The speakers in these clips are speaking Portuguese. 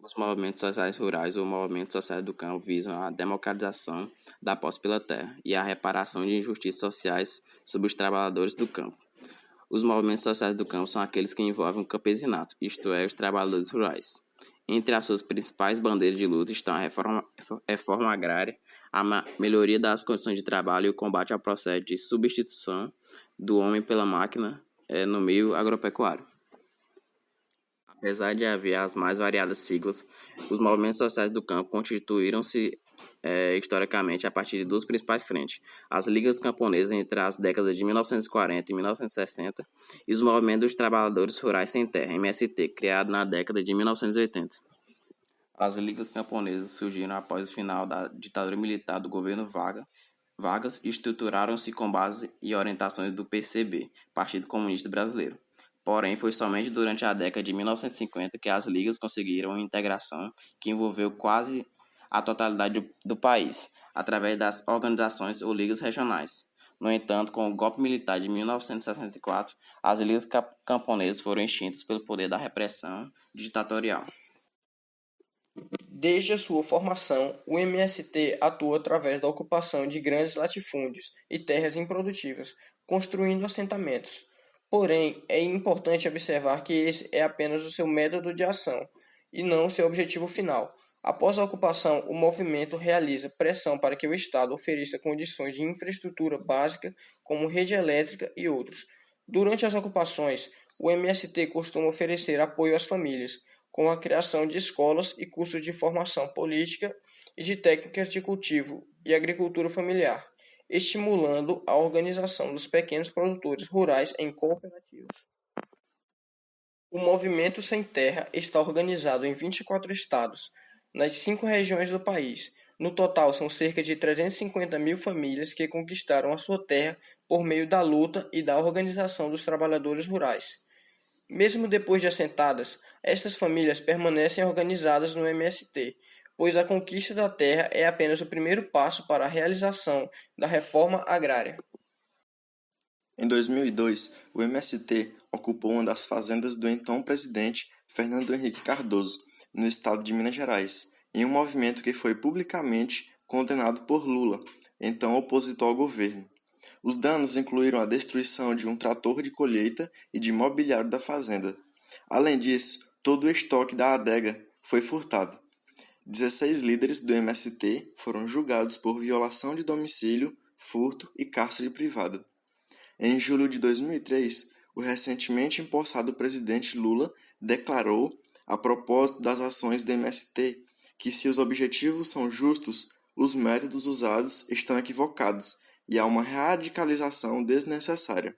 Os movimentos sociais rurais ou movimentos sociais do campo visam a democratização da posse pela terra e a reparação de injustiças sociais sobre os trabalhadores do campo. Os movimentos sociais do campo são aqueles que envolvem o campesinato, isto é, os trabalhadores rurais. Entre as suas principais bandeiras de luta estão a reforma agrária, a melhoria das condições de trabalho e o combate ao processo de substituição do homem pela máquina no meio agropecuário. Apesar de haver as mais variadas siglas, os movimentos sociais do campo constituíram-se historicamente a partir de duas principais frentes: as ligas camponesas entre as décadas de 1940 e 1960 e os movimentos dos trabalhadores rurais sem terra, MST, criado na década de 1980. As ligas camponesas surgiram após o final da ditadura militar do governo Vargas e estruturaram-se com base e orientações do PCB, Partido Comunista Brasileiro. Porém, foi somente durante a década de 1950 que as ligas conseguiram uma integração que envolveu quase a totalidade do país, através das organizações ou ligas regionais. No entanto, com o golpe militar de 1964, as ligas camponesas foram extintas pelo poder da repressão ditatorial. Desde a sua formação, o MST atua através da ocupação de grandes latifúndios e terras improdutivas, construindo assentamentos. Porém, é importante observar que esse é apenas o seu método de ação, e não o seu objetivo final. Após a ocupação, o movimento realiza pressão para que o Estado ofereça condições de infraestrutura básica, como rede elétrica e outros. Durante as ocupações, o MST costuma oferecer apoio às famílias, com a criação de escolas e cursos de formação política e de técnicas de cultivo e agricultura familiar, estimulando a organização dos pequenos produtores rurais em cooperativas. O Movimento Sem Terra está organizado em 24 estados, nas 5 regiões do país. No total, são cerca de 350 mil famílias que conquistaram a sua terra por meio da luta e da organização dos trabalhadores rurais. Mesmo depois de assentadas, estas famílias permanecem organizadas no MST, pois a conquista da terra é apenas o primeiro passo para a realização da reforma agrária. Em 2002, o MST ocupou uma das fazendas do então presidente Fernando Henrique Cardoso, no estado de Minas Gerais, em um movimento que foi publicamente condenado por Lula, então opositor ao governo. Os danos incluíram a destruição de um trator de colheita e de mobiliário da fazenda. Além disso, todo o estoque da adega foi furtado. 16 líderes do MST foram julgados por violação de domicílio, furto e cárcere privado. Em julho de 2003, o recentemente empossado presidente Lula declarou, a propósito das ações do MST, que se os objetivos são justos, os métodos usados estão equivocados e há uma radicalização desnecessária.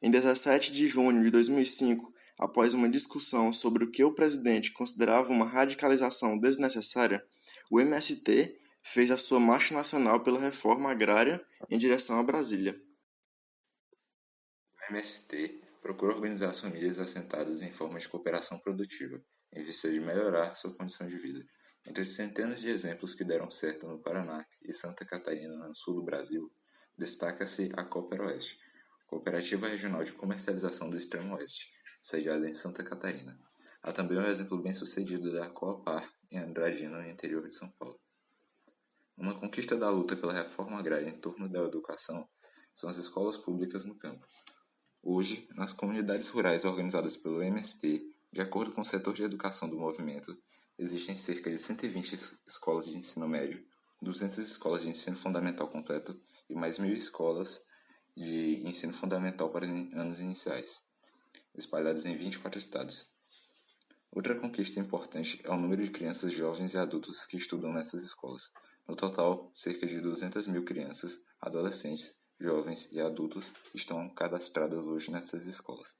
Em 17 de junho de 2005, após uma discussão sobre o que o presidente considerava uma radicalização desnecessária, o MST fez a sua marcha nacional pela reforma agrária em direção a Brasília. O MST procura organizar as famílias assentadas em forma de cooperação produtiva, em vista de melhorar sua condição de vida. Entre centenas de exemplos que deram certo no Paraná e Santa Catarina, no sul do Brasil, destaca-se a Cooperoeste, Cooperativa Regional de Comercialização do Extremo Oeste, sediada em Santa Catarina. Há também um exemplo bem-sucedido da Coopar, em Andradina, no interior de São Paulo. Uma conquista da luta pela reforma agrária em torno da educação são as escolas públicas no campo. Hoje, nas comunidades rurais organizadas pelo MST, de acordo com o setor de educação do movimento, existem cerca de 120 escolas de ensino médio, 200 escolas de ensino fundamental completo e mais 1.000 escolas de ensino fundamental para anos iniciais, espalhadas em 24 estados. Outra conquista importante é o número de crianças, jovens e adultos que estudam nessas escolas. No total, cerca de 200 mil crianças, adolescentes, jovens e adultos estão cadastradas hoje nessas escolas.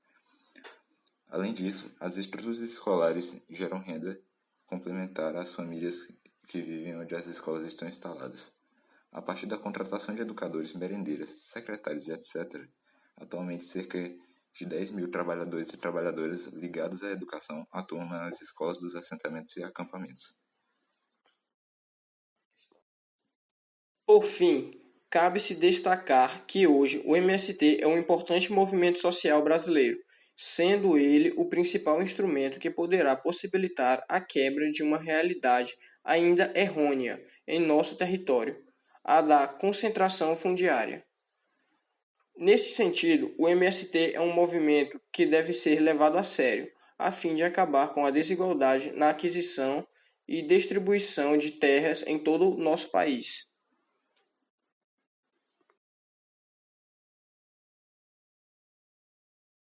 Além disso, as estruturas escolares geram renda complementar às famílias que vivem onde as escolas estão instaladas. A partir da contratação de educadores, merendeiras, secretários e etc., atualmente cerca de 10 mil trabalhadores e trabalhadoras ligados à educação atuam nas escolas dos assentamentos e acampamentos. Por fim, cabe-se destacar que hoje o MST é um importante movimento social brasileiro. sendo ele o principal instrumento que poderá possibilitar a quebra de uma realidade ainda errônea em nosso território, a da concentração fundiária. Neste sentido, o MST é um movimento que deve ser levado a sério, a fim de acabar com a desigualdade na aquisição e distribuição de terras em todo o nosso país.